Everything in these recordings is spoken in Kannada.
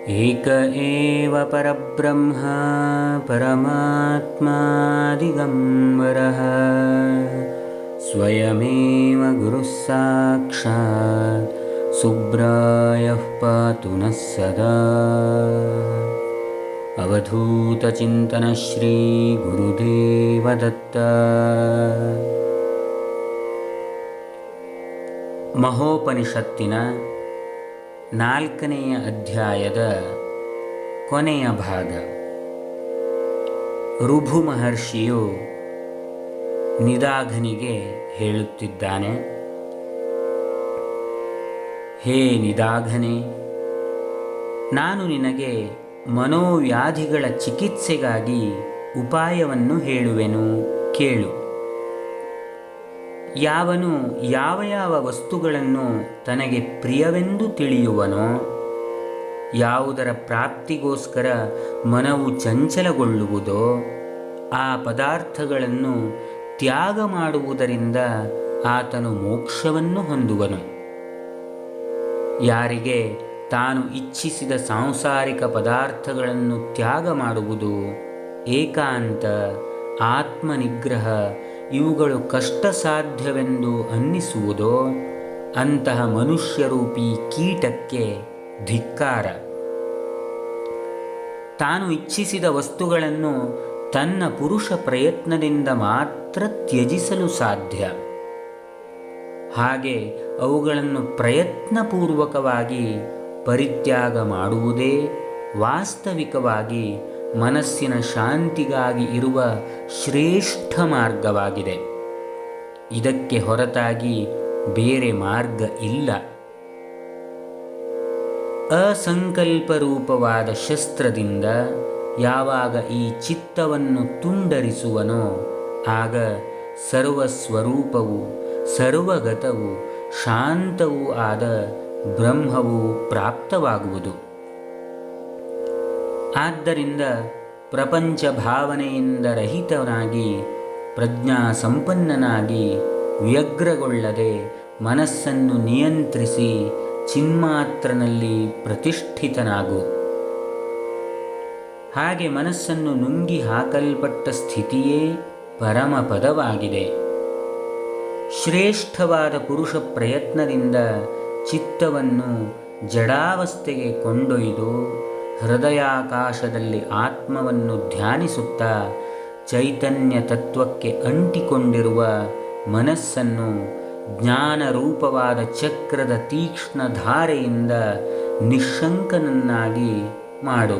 एक एव परब्रह्म परमात्मा दिगम्बरः स्वयमेव गुरुः साक्षात् सुब्रायः पातु नः सदा। अवधूतचिन्तन श्री गुरुदेवदत्त। ಮಹೋಪನಿಷತ್ತಿನ 4ನೇ ಅಧ್ಯಾಯದ ಕೊನೆಯ ಭಾಗ. ಋಭು ಮಹರ್ಷಿಯು ನಿದಾಘನಿಗೆ ಹೇಳುತ್ತಿದ್ದಾನೆ, ಹೇ ನಿದಾಘನೆ, ನಾನು ನಿನಗೆ ಮನೋವ್ಯಾಧಿಗಳ ಚಿಕಿತ್ಸೆಗಾಗಿ ಉಪಾಯವನ್ನು ಹೇಳುವೆನು, ಕೇಳು. ಯಾವನು ಯಾವ ಯಾವ ವಸ್ತುಗಳನ್ನು ತನಗೆ ಪ್ರಿಯವೆಂದು ತಿಳಿಯುವನೋ, ಯಾವುದರ ಪ್ರಾಪ್ತಿಗೋಸ್ಕರ ಮನವು ಚಂಚಲಗೊಳ್ಳುವುದೋ, ಆ ಪದಾರ್ಥಗಳನ್ನು ತ್ಯಾಗ ಮಾಡುವುದರಿಂದ ಆತನು ಮೋಕ್ಷವನ್ನು ಹೊಂದುವನು. ಯಾರಿಗೆ ತಾನು ಇಚ್ಛಿಸಿದ ಸಾಂಸಾರಿಕ ಪದಾರ್ಥಗಳನ್ನು ತ್ಯಾಗ ಮಾಡುವುದು, ಏಕಾಂತ, ಆತ್ಮನಿಗ್ರಹ ಇವುಗಳು ಕಷ್ಟ ಸಾಧ್ಯವೆಂದು ಅನ್ನಿಸುವುದೋ, ಅಂತಹ ಮನುಷ್ಯರೂಪಿ ಕೀಟಕ್ಕೆ ಧಿಕ್ಕಾರ. ತಾನು ಇಚ್ಛಿಸಿದ ವಸ್ತುಗಳನ್ನು ತನ್ನ ಪುರುಷ ಪ್ರಯತ್ನದಿಂದ ಮಾತ್ರ ತ್ಯಜಿಸಲು ಸಾಧ್ಯ. ಹಾಗೆ ಅವುಗಳನ್ನು ಪ್ರಯತ್ನಪೂರ್ವಕವಾಗಿ ಪರಿತ್ಯಾಗ ಮಾಡುವುದೇ ವಾಸ್ತವಿಕವಾಗಿ ಮನಸ್ಸಿನ ಶಾಂತಿಗಾಗಿ ಇರುವ ಶ್ರೇಷ್ಠ ಮಾರ್ಗವಾಗಿದೆ. ಇದಕ್ಕೆ ಹೊರತಾಗಿ ಬೇರೆ ಮಾರ್ಗ ಇಲ್ಲ. ಅಸಂಕಲ್ಪರೂಪವಾದ ಶಸ್ತ್ರದಿಂದ ಯಾವಾಗ ಈ ಚಿತ್ತವನ್ನು ತುಂಡರಿಸುವನೋ, ಆಗ ಸರ್ವಸ್ವರೂಪವು, ಸರ್ವಗತವು, ಶಾಂತವೂ ಆದ ಬ್ರಹ್ಮವು ಪ್ರಾಪ್ತವಾಗುವುದು. ಆದ್ದರಿಂದ ಪ್ರಪಂಚ ಭಾವನೆಯಿಂದ ರಹಿತನಾಗಿ, ಪ್ರಜ್ಞಾ ಸಂಪನ್ನನಾಗಿ, ವ್ಯಗ್ರಗೊಳ್ಳದೆ ಮನಸ್ಸನ್ನು ನಿಯಂತ್ರಿಸಿ ಚಿನ್ಮಾತ್ರನಲ್ಲಿ ಪ್ರತಿಷ್ಠಿತನಾಗು. ಹಾಗೆ ಮನಸ್ಸನ್ನು ನುಂಗಿ ಹಾಕಲ್ಪಟ್ಟ ಸ್ಥಿತಿಯೇ ಪರಮಪದವಾಗಿದೆ. ಶ್ರೇಷ್ಠವಾದ ಪುರುಷ ಪ್ರಯತ್ನದಿಂದ ಚಿತ್ತವನ್ನು ಜಡಾವಸ್ಥೆಗೆ ಕೊಂಡೊಯ್ದು ಹೃದಯಾಕಾಶದಲ್ಲಿ ಆತ್ಮವನ್ನು ಧ್ಯಾನಿಸುತ್ತಾ ಚೈತನ್ಯ ತತ್ವಕ್ಕೆ ಅಂಟಿಕೊಂಡಿರುವ ಮನಸ್ಸನ್ನು ಜ್ಞಾನರೂಪವಾದ ಚಕ್ರದ ತೀಕ್ಷ್ಣ ಧಾರೆಯಿಂದ ನಿಶ್ಶಂಕನನ್ನಾಗಿ ಮಾಡು.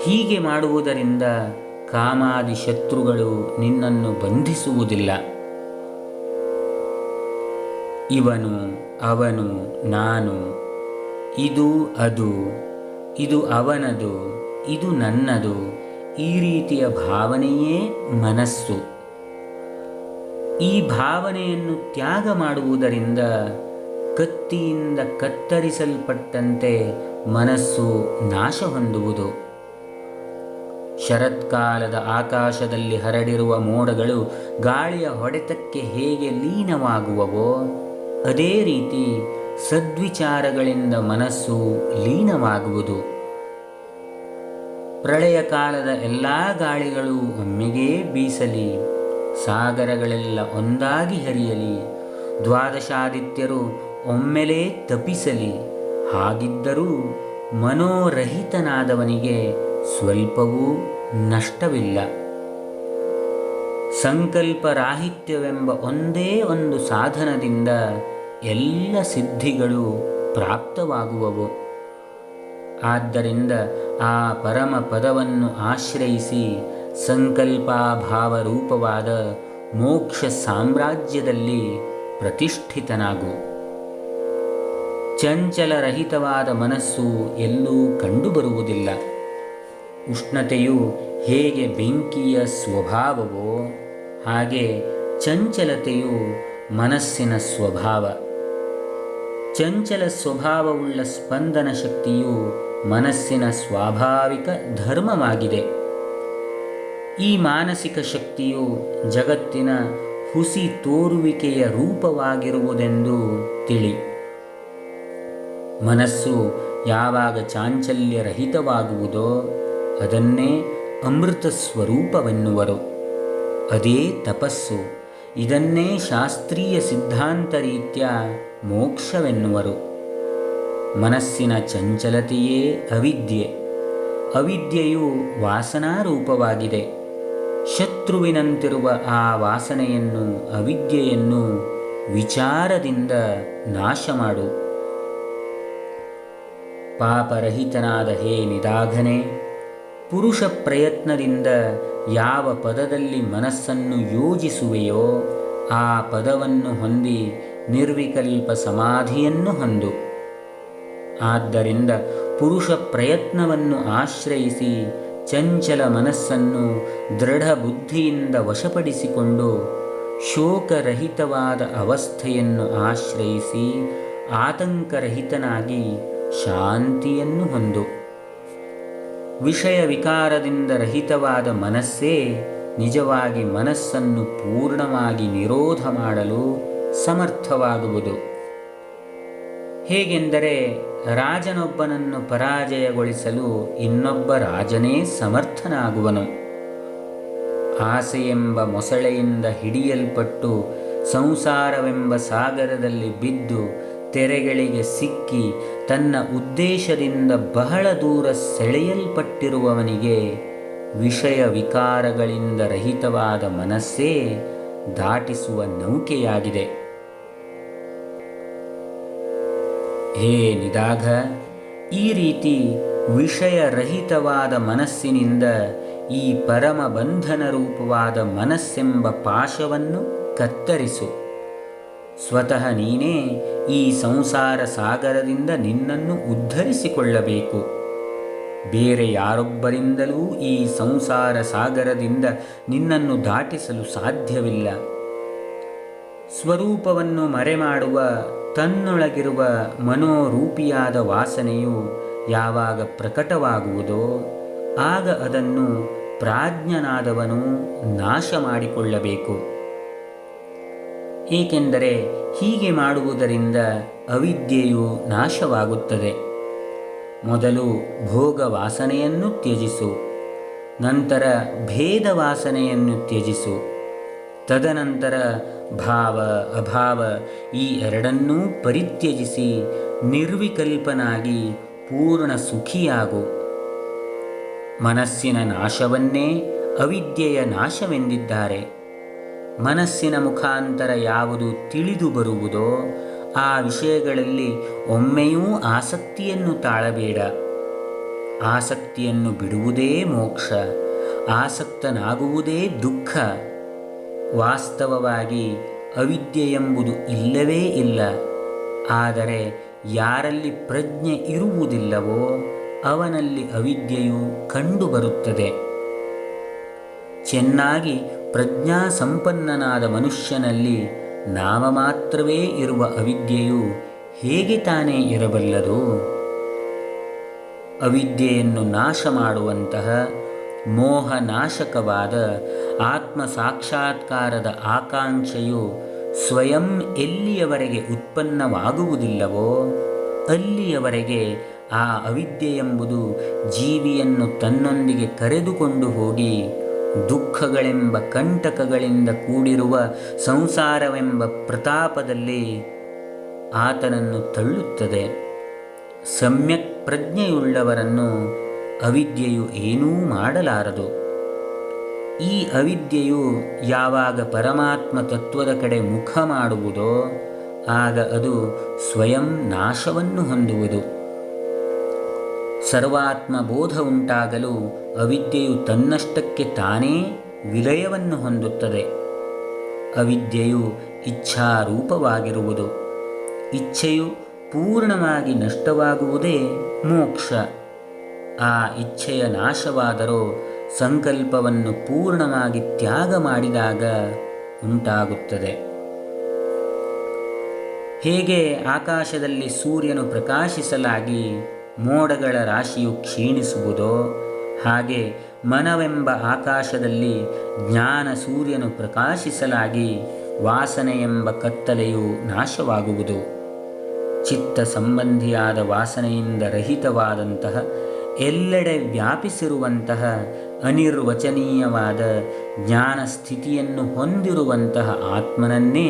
ಹೀಗೆ ಮಾಡುವುದರಿಂದ ಕಾಮಾದಿ ಶತ್ರುಗಳು ನಿನ್ನನ್ನು ಬಂಧಿಸುವುದಿಲ್ಲ. ಇವನು, ಅವನು, ನಾನು, ಇದು ಅದು, ಇದು ಅವನದು, ಇದು ನನ್ನದು, ಈ ರೀತಿಯ ಭಾವನೆಯೇ ಮನಸ್ಸು. ಈ ಭಾವನೆಯನ್ನು ತ್ಯಾಗ ಮಾಡುವುದರಿಂದ ಕತ್ತಿಯಿಂದ ಕತ್ತರಿಸಲ್ಪಟ್ಟಂತೆ ಮನಸ್ಸು ನಾಶ ಹೊಂದುವುದು. ಶರತ್ಕಾಲದ ಆಕಾಶದಲ್ಲಿ ಹರಡಿರುವ ಮೋಡಗಳು ಗಾಳಿಯ ಹೊಡೆತಕ್ಕೆ ಹೇಗೆ ಲೀನವಾಗುವವೋ, ಅದೇ ರೀತಿ ಸದ್ವಿಚಾರಗಳಿಂದ ಮನಸ್ಸು ಲೀನವಾಗುವುದು. ಪ್ರಳಯ ಕಾಲದ ಎಲ್ಲ ಗಾಳಿಗಳು ಒಮ್ಮೆಗೇ ಬೀಸಲಿ, ಸಾಗರಗಳೆಲ್ಲ ಒಂದಾಗಿ ಹರಿಯಲಿ, ದ್ವಾದಶಾದಿತ್ಯರು ಒಮ್ಮೆಲೇ ತಪಿಸಲಿ, ಹಾಗಿದ್ದರೂ ಮನೋರಹಿತನಾದವನಿಗೆ ಸ್ವಲ್ಪವೂ ನಷ್ಟವಿಲ್ಲ. ಸಂಕಲ್ಪರಾಹಿತ್ಯವೆಂಬ ಒಂದೇ ಒಂದು ಸಾಧನದಿಂದ ಎಲ್ಲ ಸಿದ್ಧಿಗಳು ಪ್ರಾಪ್ತವಾಗುವವು. ಆದ್ದರಿಂದ ಆ ಪರಮ ಪದವನ್ನು ಆಶ್ರಯಿಸಿ ಸಂಕಲ್ಪಾಭಾವ ರೂಪವಾದ ಮೋಕ್ಷ ಸಾಮ್ರಾಜ್ಯದಲ್ಲಿ ಪ್ರತಿಷ್ಠಿತನಾಗು. ಚಂಚಲರಹಿತವಾದ ಮನಸ್ಸು ಎಲ್ಲೂ ಕಂಡುಬರುವುದಿಲ್ಲ. ಉಷ್ಣತೆಯು ಹೇಗೆ ಬೆಂಕಿಯ ಸ್ವಭಾವವೋ, ಹಾಗೆ ಚಂಚಲತೆಯು ಮನಸ್ಸಿನ ಸ್ವಭಾವ. ಚಂಚಲ ಸ್ವಭಾವವುಳ್ಳ ಸ್ಪಂದನ ಶಕ್ತಿಯು ಮನಸ್ಸಿನ ಸ್ವಾಭಾವಿಕ ಧರ್ಮವಾಗಿದೆ. ಈ ಮಾನಸಿಕ ಶಕ್ತಿಯು ಜಗತ್ತಿನ ಹುಸಿ ತೋರುವಿಕೆಯ ರೂಪವಾಗಿರುವುದೆಂದು ತಿಳಿ. ಮನಸ್ಸು ಯಾವಾಗ ಚಾಂಚಲ್ಯರಹಿತವಾಗುವುದೋ ಅದನ್ನೇ ಅಮೃತ ಸ್ವರೂಪವೆನ್ನುವರು. ಅದೇ ತಪಸ್ಸು. ಇದನ್ನೇ ಶಾಸ್ತ್ರೀಯ ಸಿದ್ಧಾಂತ ರೀತ್ಯ ಮೋಕ್ಷವೆನ್ನುವರು. ಮನಸ್ಸಿನ ಚಂಚಲತೆಯೇ ಅವಿದ್ಯೆ. ಅವಿದ್ಯೆಯು ವಾಸನಾರೂಪವಾಗಿದೆ. ಶತ್ರುವಿನಂತಿರುವ ಆ ವಾಸನೆಯನ್ನು, ಅವಿದ್ಯೆಯನ್ನು ವಿಚಾರದಿಂದ ನಾಶ ಮಾಡು. ಪಾಪರಹಿತನಾದ ಹೇ ನಿದಾಘನೆ, ಪುರುಷ ಪ್ರಯತ್ನದಿಂದ ಯಾವ ಪದದಲ್ಲಿ ಮನಸ್ಸನ್ನು ಯೋಜಿಸುವೆಯೋ ಆ ಪದವನ್ನು ಹೊಂದಿ ನಿರ್ವಿಕಲ್ಪ ಸಮಾಧಿಯನ್ನು ಹೊಂದು. ಆದ್ದರಿಂದ ಪುರುಷ ಪ್ರಯತ್ನವನ್ನು ಆಶ್ರಯಿಸಿ ಚಂಚಲ ಮನಸ್ಸನ್ನು ದೃಢ ಬುದ್ಧಿಯಿಂದ ವಶಪಡಿಸಿಕೊಂಡು ಶೋಕರಹಿತವಾದ ಅವಸ್ಥೆಯನ್ನು ಆಶ್ರಯಿಸಿ ಆತಂಕರಹಿತನಾಗಿ ಶಾಂತಿಯನ್ನು ಹೊಂದು. ವಿಷಯ ವಿಕಾರದಿಂದ ರಹಿತವಾದ ಮನಸ್ಸೇ ನಿಜವಾಗಿ ಮನಸ್ಸನ್ನು ಪೂರ್ಣವಾಗಿ ನಿರೋಧ ಮಾಡಲು ಸಮರ್ಥವಾಗುವುದು. ಹೇಗೆಂದರೆ ರಾಜನೊಬ್ಬನನ್ನು ಪರಾಜಯಗೊಳಿಸಲು ಇನ್ನೊಬ್ಬ ರಾಜನೇ ಸಮರ್ಥನಾಗುವನು. ಆಸೆಯೆಂಬ ಮೊಸಳೆಯಿಂದ ಹಿಡಿಯಲ್ಪಟ್ಟು ಸಂಸಾರವೆಂಬ ಸಾಗರದಲ್ಲಿ ಬಿದ್ದು ತೆರೆಗಳಿಗೆ ಸಿಕ್ಕಿ ತನ್ನ ಉದ್ದೇಶದಿಂದ ಬಹಳ ದೂರ ಸೆಳೆಯಲ್ಪಟ್ಟಿರುವವನಿಗೆ ವಿಷಯ ವಿಕಾರಗಳಿಂದ ರಹಿತವಾದ ಮನಸ್ಸೇ ದಾಟಿಸುವ ನೌಕೆಯಾಗಿದೆ. ಹೇ ನಿದಾಘ, ಈ ರೀತಿ ವಿಷಯರಹಿತವಾದ ಮನಸ್ಸಿನಿಂದ ಈ ಪರಮ ಬಂಧನ ರೂಪವಾದ ಮನಸ್ಸೆಂಬ ಪಾಶವನ್ನು ಕತ್ತರಿಸು. ಸ್ವತಃ ನೀನೇ ಈ ಸಂಸಾರ ಸಾಗರದಿಂದ ನಿನ್ನನ್ನು ಉದ್ಧರಿಸಿಕೊಳ್ಳಬೇಕು. ಬೇರೆ ಯಾರೊಬ್ಬರಿಂದಲೂ ಈ ಸಂಸಾರ ಸಾಗರದಿಂದ ನಿನ್ನನ್ನು ದಾಟಿಸಲು ಸಾಧ್ಯವಿಲ್ಲ. ಸ್ವರೂಪವನ್ನು ಮರೆಮಾಡುವ ತನ್ನೊಳಗಿರುವ ಮನೋರೂಪಿಯಾದ ವಾಸನೆಯು ಯಾವಾಗ ಪ್ರಕಟವಾಗುವುದೋ ಆಗ ಅದನ್ನು ಪ್ರಾಜ್ಞನಾದವನು ನಾಶ ಮಾಡಿಕೊಳ್ಳಬೇಕು. ಏಕೆಂದರೆ ಹೀಗೆ ಮಾಡುವುದರಿಂದ ಅವಿದ್ಯೆಯು ನಾಶವಾಗುತ್ತದೆ. ಮೊದಲು ಭೋಗ ವಾಸನೆಯನ್ನು ತ್ಯಜಿಸು, ನಂತರ ಭೇದ ವಾಸನೆಯನ್ನು ತ್ಯಜಿಸು, ತದನಂತರ ಭಾವ ಅಭಾವ ಈ ಎರಡನ್ನೂ ಪರಿತ್ಯಜಿಸಿ ನಿರ್ವಿಕಲ್ಪನಾಗಿ ಪೂರ್ಣ ಸುಖಿಯಾಗು. ಮನಸ್ಸಿನ ನಾಶವನ್ನೇ ಅವಿದ್ಯೆಯ ನಾಶವೆಂದಿದ್ದಾರೆ. ಮನಸ್ಸಿನ ಮುಖಾಂತರ ಯಾವುದು ತಿಳಿದು ಬರುವುದೋ ಆ ವಿಷಯಗಳಲ್ಲಿ ಒಮ್ಮೆಯೂ ಆಸಕ್ತಿಯನ್ನು ತಾಳಬೇಡ. ಆಸಕ್ತಿಯನ್ನು ಬಿಡುವುದೇ ಮೋಕ್ಷ, ಆಸಕ್ತನಾಗುವುದೇ ದುಃಖ. ವಾಸ್ತವವಾಗಿ ಅವಿದ್ಯೆಯೆಂಬುದು ಇಲ್ಲವೇ ಇಲ್ಲ. ಆದರೆ ಯಾರಲ್ಲಿ ಪ್ರಜ್ಞೆ ಇರುವುದಿಲ್ಲವೋ ಅವನಲ್ಲಿ ಅವಿದ್ಯೆಯು ಕಂಡುಬರುತ್ತದೆ. ಚೆನ್ನಾಗಿ ಪ್ರಜ್ಞಾ ಸಂಪನ್ನನಾದ ಮನುಷ್ಯನಲ್ಲಿ ನಾಮ ಮಾತ್ರವೇ ಇರುವ ಅವಿದ್ಯೆಯು ಹೇಗೆ ತಾನೇ ಇರಬಲ್ಲದು? ಅವಿದ್ಯೆಯನ್ನು ನಾಶ ಮಾಡುವಂತಹ ಮೋಹನಾಶಕವಾದ ಆತ್ಮ ಸಾಕ್ಷಾತ್ಕಾರದ ಆಕಾಂಕ್ಷೆಯು ಸ್ವಯಂ ಎಲ್ಲಿಯವರೆಗೆ ಉತ್ಪನ್ನವಾಗುವುದಿಲ್ಲವೋ ಅಲ್ಲಿಯವರೆಗೆ ಆ ಅವಿದ್ಯೆಯೆಂಬುದು ಜೀವಿಯನ್ನು ತನ್ನೊಂದಿಗೆ ಕರೆದುಕೊಂಡು ಹೋಗಿ ದುಃಖಗಳೆಂಬ ಕಂಟಕಗಳಿಂದ ಕೂಡಿರುವ ಸಂಸಾರವೆಂಬ ಪ್ರತಾಪದಲ್ಲಿ ಆತನನ್ನು ತಳ್ಳುತ್ತದೆ. ಸಮ್ಯಕ್ ಪ್ರಜ್ಞೆಯುಳ್ಳವರನ್ನು ಅವಿದ್ಯೆಯು ಏನೂ ಮಾಡಲಾರದು. ಈ ಅವಿದ್ಯೆಯು ಯಾವಾಗ ಪರಮಾತ್ಮ ತತ್ವದ ಕಡೆ ಮುಖ ಮಾಡುವುದೋ ಆಗ ಅದು ಸ್ವಯಂ ನಾಶವನ್ನು ಹೊಂದುವುದು. ಸರ್ವಾತ್ಮ ಬೋಧ ಉಂಟಾಗಲು ಅವಿದ್ಯೆಯು ತನ್ನಷ್ಟಕ್ಕೆ ತಾನೇ ವಿಲಯವನ್ನು ಹೊಂದುತ್ತದೆ. ಅವಿದ್ಯೆಯು ಇಚ್ಛಾರೂಪವಾಗಿರುವುದು. ಇಚ್ಛೆಯು ಪೂರ್ಣವಾಗಿ ನಷ್ಟವಾಗುವುದೇ ಮೋಕ್ಷ. ಆ ಇಚ್ಛೆಯ ನಾಶವಾದರೂ ಸಂಕಲ್ಪವನ್ನು ಪೂರ್ಣವಾಗಿ ತ್ಯಾಗ ಮಾಡಿದಾಗ ಉಂಟಾಗುತ್ತದೆ. ಹೇಗೆ ಆಕಾಶದಲ್ಲಿ ಸೂರ್ಯನು ಪ್ರಕಾಶಿಸಲಾಗಿ ಮೋಡಗಳ ರಾಶಿಯು ಕ್ಷೀಣಿಸುವುದೋ ಹಾಗೆ ಮನವೆಂಬ ಆಕಾಶದಲ್ಲಿ ಜ್ಞಾನ ಸೂರ್ಯನು ಪ್ರಕಾಶಿಸಲಾಗಿ ವಾಸನೆ ಎಂಬ ಕತ್ತಲೆಯು ನಾಶವಾಗುವುದು. ಚಿತ್ತ ಸಂಬಂಧಿಯಾದ ವಾಸನೆಯಿಂದ ರಹಿತವಾದಂತಹ ಎಲ್ಲೆಡೆ ವ್ಯಾಪಿಸಿರುವಂತಹ ಅನಿರ್ವಚನೀಯವಾದ ಜ್ಞಾನ ಸ್ಥಿತಿಯನ್ನು ಹೊಂದಿರುವಂತಹ ಆತ್ಮನನ್ನೇ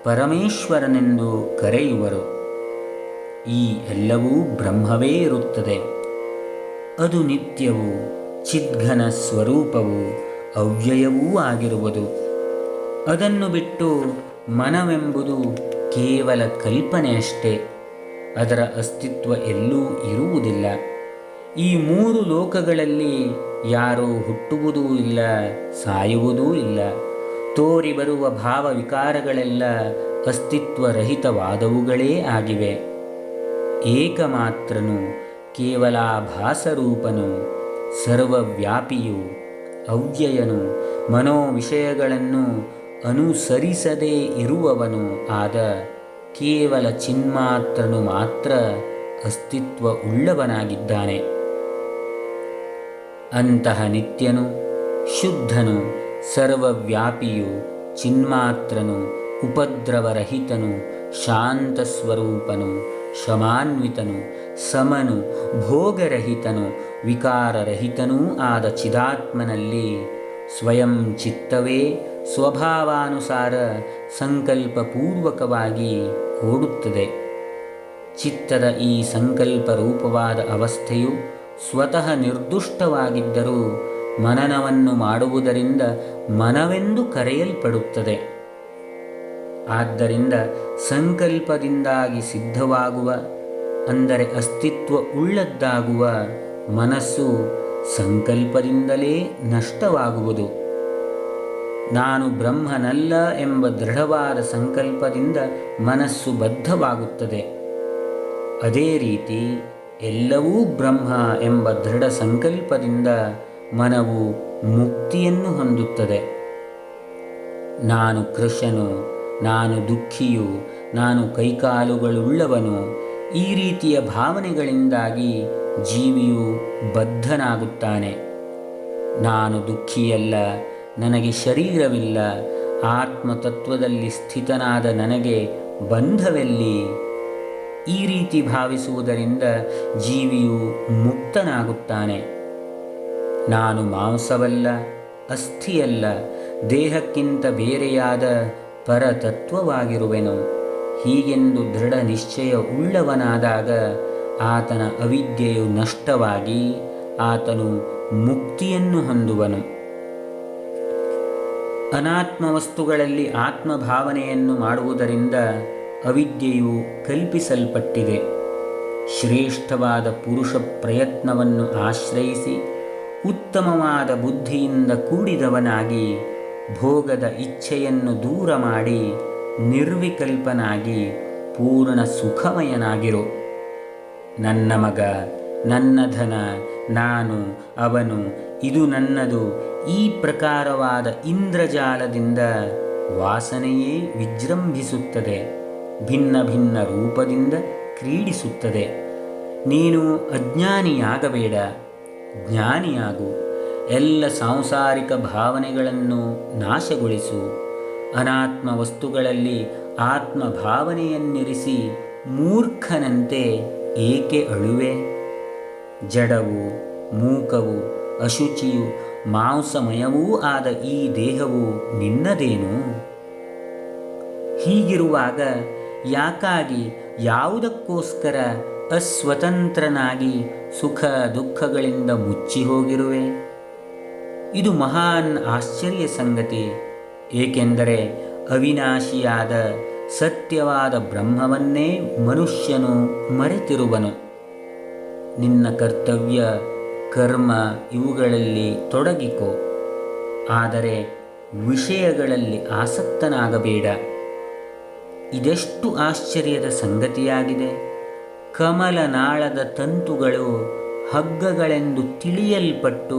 ಪರಮೇಶ್ವರನೆಂದು ಕರೆಯುವರು. ಈ ಎಲ್ಲವೂ ಬ್ರಹ್ಮವೇ ಇರುತ್ತದೆ. ಅದು ನಿತ್ಯವೂ ಚಿದ್ಘನ ಸ್ವರೂಪವೂ ಅವ್ಯಯವೂ ಆಗಿರುವುದು. ಅದನ್ನು ಬಿಟ್ಟು ಮನವೆಂಬುದು ಕೇವಲ ಕಲ್ಪನೆಯಷ್ಟೇ. ಅದರ ಅಸ್ತಿತ್ವ ಎಲ್ಲೂ ಇರುವುದಿಲ್ಲ. ಈ ಮೂರು ಲೋಕಗಳಲ್ಲಿ ಯಾರೂ ಹುಟ್ಟುವುದೂ ಇಲ್ಲ, ಸಾಯುವುದೂ ಇಲ್ಲ. ತೋರಿ ಬರುವ ಭಾವ ವಿಕಾರಗಳೆಲ್ಲ ಅಸ್ತಿತ್ವರಹಿತವಾದವುಗಳೇ ಆಗಿವೆ. ಏಕಮಾತ್ರನು, ಕೇವಲ ಭಾಸರೂಪನು, ಸರ್ವವ್ಯಾಪಿಯು, ಅವ್ಯಯನು, ಮನೋವಿಷಯಗಳನ್ನು ಅನುಸರಿಸದೇ ಇರುವವನು ಆದ ಕೇವಲ ಚಿನ್ಮಾತ್ರನು ಮಾತ್ರ ಅಸ್ತಿತ್ವ ಉಳ್ಳವನಾಗಿದ್ದಾನೆ. ಅಂತಹ ನಿತ್ಯನು, ಶುದ್ಧನು, ಸರ್ವವ್ಯಾಪಿಯು, ಚಿನ್ಮಾತ್ರನು, ಉಪದ್ರವರಹಿತನು, ಶಾಂತ ಸ್ವರೂಪನು, ಶಮಾನ್ವಿತನು, ಸಮನು, ಭೋಗರಹಿತನು, ವಿಕಾರರಹಿತನೂ ಆದ ಚಿದಾತ್ಮನಲ್ಲಿ ಸ್ವಯಂ ಚಿತ್ತವೇ ಸ್ವಭಾವಾನುಸಾರ ಸಂಕಲ್ಪಪೂರ್ವಕವಾಗಿ ಓಡುತ್ತದೆ. ಚಿತ್ತದ ಈ ಸಂಕಲ್ಪರೂಪವಾದ ಅವಸ್ಥೆಯು ಸ್ವತಃ ನಿರ್ದುಷ್ಟವಾಗಿದ್ದರೂ ಮನನವನ್ನು ಮಾಡುವುದರಿಂದ ಮನವೆಂದು ಕರೆಯಲ್ಪಡುತ್ತದೆ. ಆದ್ದರಿಂದ ಸಂಕಲ್ಪದಿಂದಾಗಿ ಸಿದ್ಧವಾಗುವ, ಅಂದರೆ ಅಸ್ತಿತ್ವ ಉಳ್ಳದ್ದಾಗುವ ಮನಸ್ಸು ಸಂಕಲ್ಪದಿಂದಲೇ ನಷ್ಟವಾಗುವುದು. ನಾನು ಬ್ರಹ್ಮನಲ್ಲ ಎಂಬ ದೃಢವಾದ ಸಂಕಲ್ಪದಿಂದ ಮನಸ್ಸು ಬದ್ಧವಾಗುತ್ತದೆ. ಅದೇ ರೀತಿ ಎಲ್ಲವೂ ಬ್ರಹ್ಮ ಎಂಬ ದೃಢ ಸಂಕಲ್ಪದಿಂದ ಮನವು ಮುಕ್ತಿಯನ್ನು ಹೊಂದುತ್ತದೆ. ನಾನು ಕೃಶನು, ನಾನು ದುಃಖಿಯು, ನಾನು ಕೈಕಾಲುಗಳುಳ್ಳವನು, ಈ ರೀತಿಯ ಭಾವನೆಗಳಿಂದಾಗಿ ಜೀವಿಯು ಬದ್ಧನಾಗುತ್ತಾನೆ. ನಾನು ದುಃಖಿಯಲ್ಲ, ನನಗೆ ಶರೀರವಿಲ್ಲ, ಆತ್ಮತತ್ವದಲ್ಲಿ ಸ್ಥಿತನಾದ ನನಗೆ ಬಂಧವೆಲ್ಲಿ? ಈ ರೀತಿ ಭಾವಿಸುವುದರಿಂದ ಜೀವಿಯು ಮುಕ್ತನಾಗುತ್ತಾನೆ. ನಾನು ಮಾಂಸವಲ್ಲ, ಅಸ್ಥಿಯಲ್ಲ, ದೇಹಕ್ಕಿಂತ ಬೇರೆಯಾದ ಪರತತ್ವವಾಗಿರುವೆನು. ಹೀಗೆಂದು ದೃಢ ನಿಶ್ಚಯ ಉಳ್ಳವನಾದಾಗ ಆತನ ಅವಿದ್ಯೆಯು ನಷ್ಟವಾಗಿ ಆತನು ಮುಕ್ತಿಯನ್ನು ಹೊಂದುವನು. ಅನಾತ್ಮ ವಸ್ತುಗಳಲ್ಲಿ ಆತ್ಮಭಾವನೆಯನ್ನು ಮಾಡುವುದರಿಂದ ಅವಿದ್ಯೆಯು ಕಲ್ಪಿಸಲ್ಪಟ್ಟಿದೆ. ಶ್ರೇಷ್ಠವಾದ ಪುರುಷ ಪ್ರಯತ್ನವನ್ನು ಆಶ್ರಯಿಸಿ ಉತ್ತಮವಾದ ಬುದ್ಧಿಯಿಂದ ಕೂಡಿದವನಾಗಿ ಭೋಗದ ಇಚ್ಛೆಯನ್ನು ದೂರ ಮಾಡಿ ನಿರ್ವಿಕಲ್ಪನಾಗಿ ಪೂರ್ಣ ಸುಖಮಯನಾಗಿರು. ನನ್ನ ಮಗ, ನನ್ನ ಧನ, ನಾನು, ಅವನು, ಇದು ನನ್ನದು, ಈ ಪ್ರಕಾರವಾದ ಇಂದ್ರಜಾಲದಿಂದ ವಾಸನೆಯೇ ವಿಜೃಂಭಿಸುತ್ತದೆ, ಭಿನ್ನ ಭಿನ್ನ ರೂಪದಿಂದ ಕ್ರೀಡಿಸುತ್ತದೆ. ನೀನು ಅಜ್ಞಾನಿಯಾಗಬೇಡ, ಜ್ಞಾನಿಯಾಗು. ಎಲ್ಲ ಸಾಂಸಾರಿಕ ಭಾವನೆಗಳನ್ನು ನಾಶಗೊಳಿಸು. ಅನಾತ್ಮ ವಸ್ತುಗಳಲ್ಲಿ ಆತ್ಮಭಾವನೆಯನ್ನಿರಿಸಿ ಮೂರ್ಖನಂತೆ ಏಕೆ ಅಳುವೆ? ಜಡವು, ಮೂಕವು, ಅಶುಚಿಯು, ಮಾಂಸಮಯವೂ ಆದ ಈ ದೇಹವು ನಿನ್ನದೇನು? ಹೀಗಿರುವಾಗ ಯಾಕಾಗಿ, ಯಾವುದಕ್ಕೋಸ್ಕರ ಅಸ್ವತಂತ್ರನಾಗಿ ಸುಖ ದುಃಖಗಳಿಂದ ಮುಚ್ಚಿ ಹೋಗಿರುವೆ? ಇದು ಮಹಾನ್ ಆಶ್ಚರ್ಯ ಸಂಗತಿ. ಏಕೆಂದರೆ ಅವಿನಾಶಿಯಾದ ಸತ್ಯವಾದ ಬ್ರಹ್ಮವನ್ನೇ ಮನುಷ್ಯನು ಮರೆತಿರುವನು. ನಿನ್ನ ಕರ್ತವ್ಯ, ಕರ್ಮ ಇವುಗಳಲ್ಲಿ ತೊಡಗಿಕೋ, ಆದರೆ ವಿಷಯಗಳಲ್ಲಿ ಆಸಕ್ತನಾಗಬೇಡ. ಇದೆಷ್ಟು ಆಶ್ಚರ್ಯದ ಸಂಗತಿಯಾಗಿದೆ! ಕಮಲನಾಳದ ತಂತುಗಳು ಹಗ್ಗಗಳೆಂದು ತಿಳಿಯಲ್ಪಟ್ಟು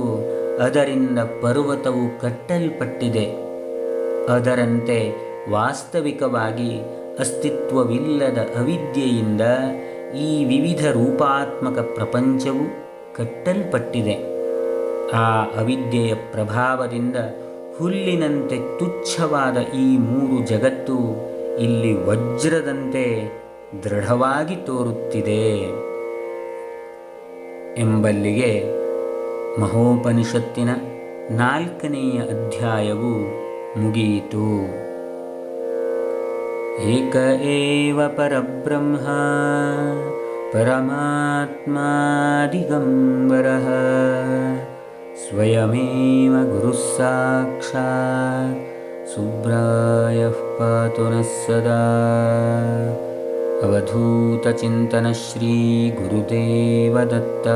ಅದರಿಂದ ಪರ್ವತವು ಕಟ್ಟಲ್ಪಟ್ಟಿದೆ. ಅದರಂತೆ ವಾಸ್ತವಿಕವಾಗಿ ಅಸ್ತಿತ್ವವಿಲ್ಲದ ಅವಿದ್ಯೆಯಿಂದ ಈ ವಿವಿಧ ರೂಪಾತ್ಮಕ ಪ್ರಪಂಚವು ಕಟ್ಟಲ್ಪಟ್ಟಿದೆ. ಆ ಅವಿದ್ಯೆಯ ಪ್ರಭಾವದಿಂದ ಹುಲ್ಲಿನಂತೆ ತುಚ್ಛವಾದ ಈ ಮೂರು ಜಗತ್ತು ಇಲ್ಲಿ ವಜ್ರದಂತೆ ದೃಢವಾಗಿ ತೋರುತ್ತಿದೆ ಎಂಬಲ್ಲಿಗೆ ಮಹೋಪನಿಷತ್ತಿನ 4ನೆಯ ಅಧ್ಯಾಯವು ಮುಗಿಯಿತು. ಏಕ ಏವ ಪರಬ್ರಹ್ಮ ಪರಮಾತ್ಮಾ ದಿಗಂಬರಃ ಸ್ವಯಮೇವ ಗುರುಃ ಸಾಕ್ಷಾತ್ ಸುಬ್ರಾಯಃ ಪಾತು ನಃ ಸದಾ. ಅವಧೂತಚಿಂತನ ಶ್ರೀ ಗುರುದೇವ ದತ್ತ.